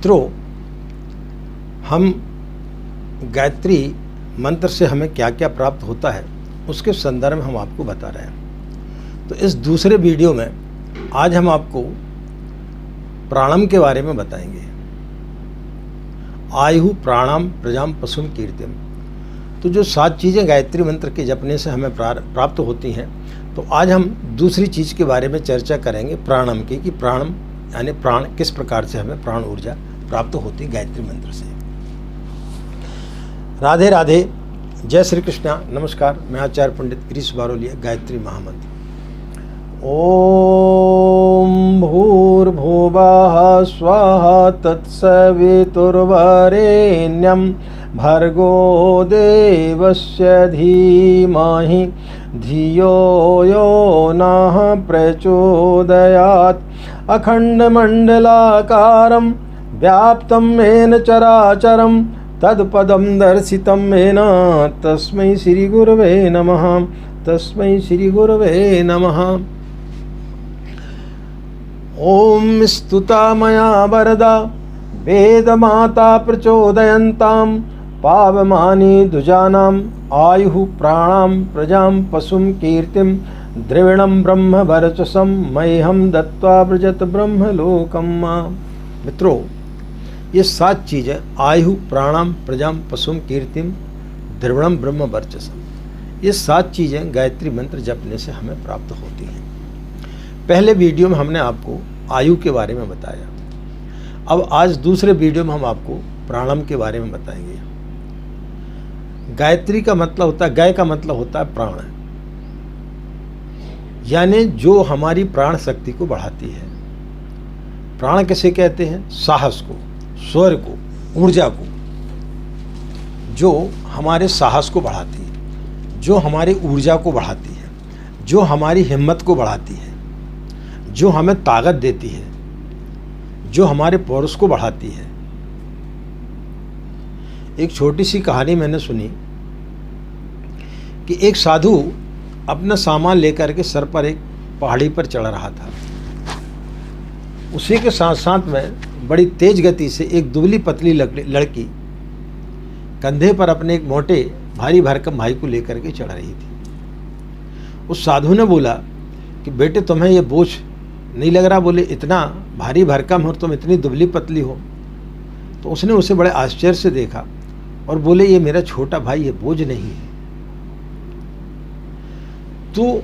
मित्रों, हम गायत्री मंत्र से हमें क्या क्या प्राप्त होता है उसके संदर्भ में हम आपको बता रहे हैं। तो इस दूसरे वीडियो में आज हम आपको प्राणायाम के बारे में बताएंगे। आयु प्राणायाम प्रजाम पशुम कीर्तिम। तो जो 7 चीज़ें गायत्री मंत्र के जपने से हमें प्राप्त होती हैं, तो आज हम दूसरी चीज़ के बारे में चर्चा करेंगे प्राणायाम की, कि प्राणायाम यानी प्राण किस प्रकार से हमें प्राण ऊर्जा प्राप्त होती है गायत्री मंत्र से। राधे राधे, जय श्री कृष्णा। नमस्कार, मैं आचार्य पंडित गिरीश बारोलिया। गायत्री महामंत्र। ओम भूर्भुवः स्वः तत्सवितुर्वरेण्यं भर्गो देवस्य धीमहि धियो यो नः प्रचोदयात्। अखण्डमण्डलाकारं व्याप्तं येन चराचरं तत्पदं दर्शितं येन तस्मै श्रीगुरवे नमः। तस्मै श्रीगुरवे नमः। ओम स्तुता मया वरदा वेदमाता प्रचोदयन्तां पावमानि द्विजानाम् आयुः प्राणां प्रजां पशुं कीर्तिं द्रविणं ब्रह्म वर्चसं मह्यं दत्त्वा व्रजत ब्रह्मलोकं मां। मित्रों, ये 7 चीज़ें आयु प्राणायाम प्रजाम पशुम कीर्तिम द्रविणम ब्रह्म वर्चसम, ये 7 चीज़ें गायत्री मंत्र जपने से हमें प्राप्त होती हैं। पहले वीडियो में हमने आपको आयु के बारे में बताया। अब आज दूसरे वीडियो में हम आपको प्राणायाम के बारे में बताएंगे। गायत्री का मतलब होता है, गाय का मतलब होता है प्राण, यानी जो हमारी प्राण शक्ति को बढ़ाती है। प्राण किसे कहते हैं? साहस को, स्वर को, ऊर्जा को, जो हमारे साहस को बढ़ाती है, जो हमारी ऊर्जा को बढ़ाती है, जो हमारी हिम्मत को बढ़ाती है, जो हमें ताकत देती है, जो हमारे पौरुष को बढ़ाती है। एक छोटी सी कहानी मैंने सुनी कि एक साधु अपना सामान लेकर के सर पर एक पहाड़ी पर चढ़ रहा था। उसी के साथ साथ में बड़ी तेज गति से एक दुबली पतली लड़की कंधे पर अपने एक मोटे भारी भरकम भाई को लेकर के चढ़ रही थी। उस साधु ने बोला कि बेटे, तुम्हें ये बोझ नहीं लग रहा? बोले, इतना भारी भरकम हो, तुम इतनी दुबली पतली हो। तो उसने उसे बड़े आश्चर्य से देखा और बोले, ये मेरा छोटा भाई, ये बोझ नहीं है। तो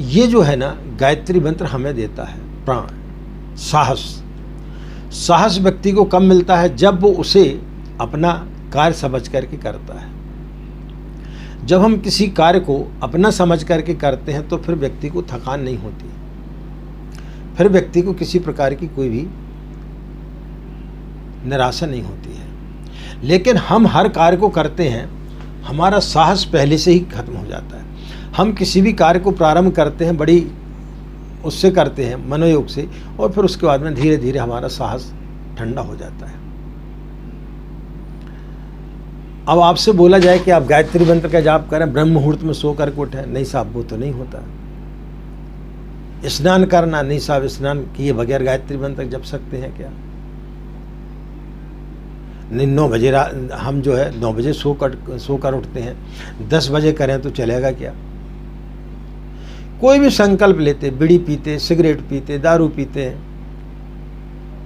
ये जो है ना, गायत्री मंत्र हमें देता है प्राण, साहस। साहस व्यक्ति को कब मिलता है? जब वो उसे अपना कार्य समझ करके करता है। जब हम किसी कार्य को अपना समझ करके करते हैं तो फिर व्यक्ति को थकान नहीं होती, फिर व्यक्ति को किसी प्रकार की कोई भी निराशा नहीं होती है। लेकिन हम हर कार्य को करते हैं, हमारा साहस पहले से ही खत्म हो जाता है। हम किसी भी कार्य को प्रारंभ करते हैं, बड़ी उससे करते हैं मनोयोग से, और फिर उसके बाद में धीरे धीरे हमारा साहस ठंडा हो जाता है। अब आपसे बोला जाए कि आप गायत्री मंत्र का जाप करें, ब्रह्म मुहूर्त में सो करके उठें, नहीं साहब, वो तो नहीं होता। स्नान करना, नहीं साहब, स्नान किए बगैर गायत्री मंत्र जप सकते हैं क्या? नहीं, 9 बजे हम जो है 9 बजे सो कर उठते हैं, 10 बजे करें तो चलेगा क्या? कोई भी संकल्प लेते, बीड़ी पीते, सिगरेट पीते, दारू पीते हैं,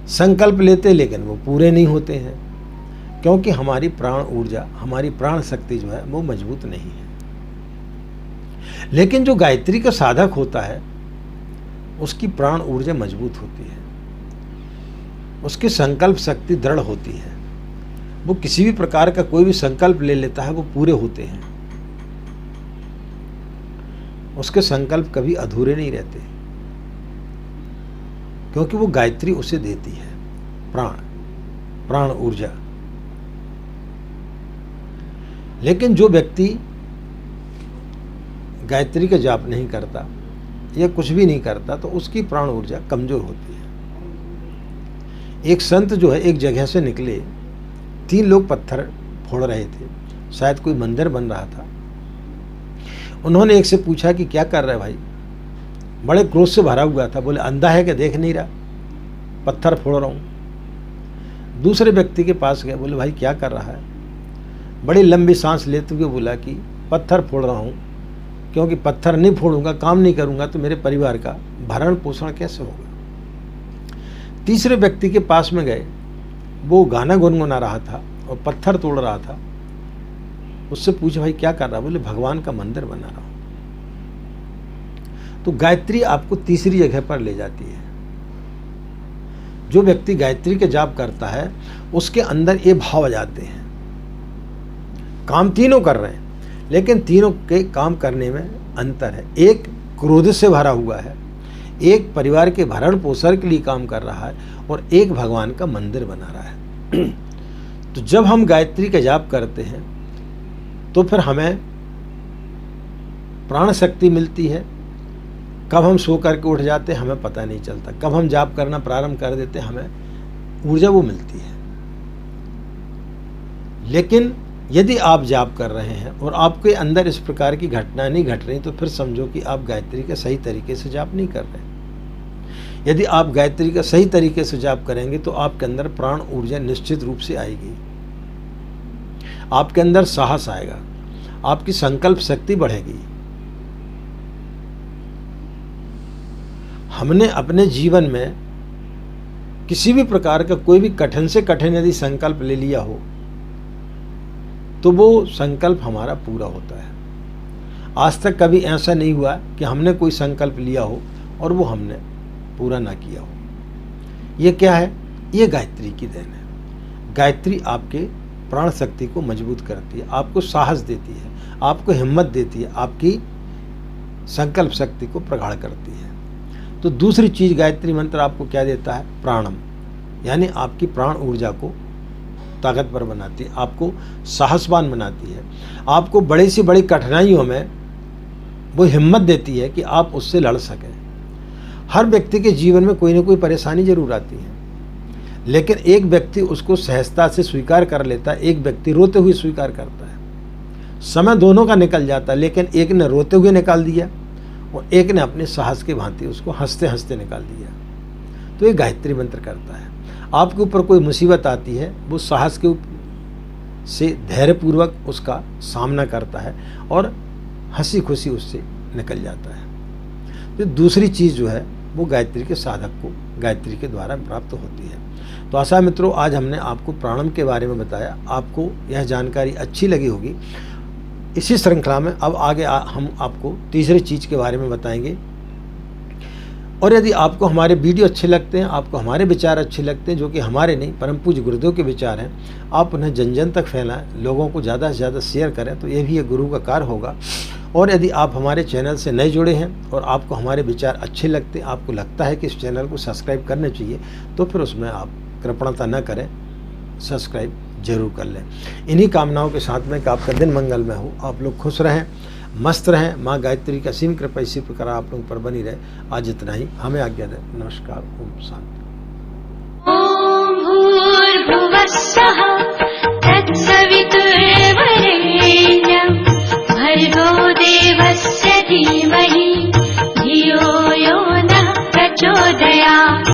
संकल्प लेते, लेकिन वो पूरे नहीं होते हैं, क्योंकि हमारी प्राण ऊर्जा, हमारी प्राण शक्ति जो है वो मजबूत नहीं है। लेकिन जो गायत्री का साधक होता है, उसकी प्राण ऊर्जा मजबूत होती है, उसकी संकल्प शक्ति दृढ़ होती है। वो किसी भी प्रकार का कोई भी संकल्प ले लेता है, वो पूरे होते हैं। उसके संकल्प कभी अधूरे नहीं रहते, क्योंकि वो गायत्री उसे देती है प्राण ऊर्जा। लेकिन जो व्यक्ति गायत्री का जाप नहीं करता या कुछ भी नहीं करता, तो उसकी प्राण ऊर्जा कमजोर होती है। एक संत जो है एक जगह से निकले, 3 लोग पत्थर फोड़ रहे थे, शायद कोई मंदिर बन रहा था। उन्होंने एक से पूछा कि क्या कर रहे भाई? बड़े क्रोध से भरा हुआ था, बोले, अंधा है कि देख नहीं रहा? पत्थर फोड़ रहा हूँ। दूसरे व्यक्ति के पास गए, बोले भाई क्या कर रहा है? बड़ी लंबी सांस लेते हुए बोला कि पत्थर फोड़ रहा हूँ, क्योंकि पत्थर नहीं फोड़ूंगा, काम नहीं करूंगा तो मेरे परिवार का भरण पोषण कैसे होगा। तीसरे व्यक्ति के पास में गए, वो गाना गुनगुना रहा था और पत्थर तोड़ रहा था। उससे पूछा भाई क्या कर रहा? बोले भगवान का मंदिर बना रहा हूं। तो गायत्री आपको तीसरी जगह पर ले जाती है। जो व्यक्ति गायत्री के जाप करता है उसके अंदर ये भाव आ जाते हैं, काम तीनों कर रहे हैं लेकिन तीनों के काम करने में अंतर है। एक क्रोध से भरा हुआ है, एक परिवार के भरण पोषण के लिए काम कर रहा है और एक भगवान का मंदिर बना रहा है। तो जब हम गायत्री का जाप करते हैं तो फिर हमें प्राण शक्ति मिलती है। कब हम सो करके उठ जाते हैं हमें पता नहीं चलता, कब हम जाप करना प्रारंभ कर देते हैं हमें ऊर्जा वो मिलती है। लेकिन यदि आप जाप कर रहे हैं और आपके अंदर इस प्रकार की घटनाएं नहीं घट रही तो फिर समझो कि आप गायत्री का सही तरीके से जाप नहीं कर रहे। यदि आप गायत्री का सही तरीके से जाप करेंगे तो आपके अंदर प्राण ऊर्जा निश्चित रूप से आएगी, आपके अंदर साहस आएगा, आपकी संकल्प शक्ति बढ़ेगी। हमने अपने जीवन में किसी भी प्रकार का कोई भी कठिन से कठिन यदि संकल्प ले लिया हो तो वो संकल्प हमारा पूरा होता है। आज तक कभी ऐसा नहीं हुआ कि हमने कोई संकल्प लिया हो और वो हमने पूरा ना किया हो। ये क्या है? ये गायत्री की देन है। गायत्री आपके प्राण शक्ति को मजबूत करती है, आपको साहस देती है, आपको हिम्मत देती है, आपकी संकल्प शक्ति को प्रगाढ़ करती है। तो दूसरी चीज गायत्री मंत्र आपको क्या देता है? प्राणम, यानी आपकी प्राण ऊर्जा को ताकतवर बनाती है, आपको साहसवान बनाती है, आपको बड़ी से बड़ी कठिनाइयों में वो हिम्मत देती है कि आप उससे लड़ सकें। हर व्यक्ति के जीवन में कोई ना कोई परेशानी जरूर आती है, लेकिन एक व्यक्ति उसको सहजता से स्वीकार कर लेता है, एक व्यक्ति रोते हुए स्वीकार करता है। समय दोनों का निकल जाता है, लेकिन एक ने रोते हुए निकाल दिया और एक ने अपने साहस की भांति उसको हंसते हंसते निकाल दिया। तो ये गायत्री मंत्र करता है। आपके ऊपर कोई मुसीबत आती है, वो साहस के से धैर्यपूर्वक उसका सामना करता है और हंसी खुशी उससे निकल जाता है। तो दूसरी चीज़ जो है वो गायत्री के साधक को गायत्री के द्वारा प्राप्त होती है। तो आशा मित्रों, आज हमने आपको प्राणायाम के बारे में बताया, आपको यह जानकारी अच्छी लगी होगी। इसी श्रृंखला में अब आगे हम आपको तीसरी चीज़ के बारे में बताएंगे। और यदि आपको हमारे वीडियो अच्छे लगते हैं, आपको हमारे विचार अच्छे लगते हैं, जो कि हमारे नहीं परम पूज्य गुरुदेव के विचार हैं, आप उन्हें जन जन तक फैलाएं, लोगों को ज़्यादा से ज़्यादा शेयर करें, तो ये भी एक गुरु का कार्य होगा। और यदि आप हमारे चैनल से नए जुड़े हैं और आपको हमारे विचार अच्छे लगते हैं, आपको लगता है कि इस चैनल को सब्सक्राइब करने चाहिए, तो फिर उसमें आप कृपणता न करें, सब्सक्राइब जरूर कर लें। इन्हीं कामनाओं के साथ में कि आपका दिन मंगलमय हो, आप लोग खुश रहें, मस्त रहें, माँ गायत्री का असीम कृपा इसी प्रकार आप लोगों पर बनी रहे। आज इतना ही, हमें आज्ञा दें। नमस्कार, ओम शांति।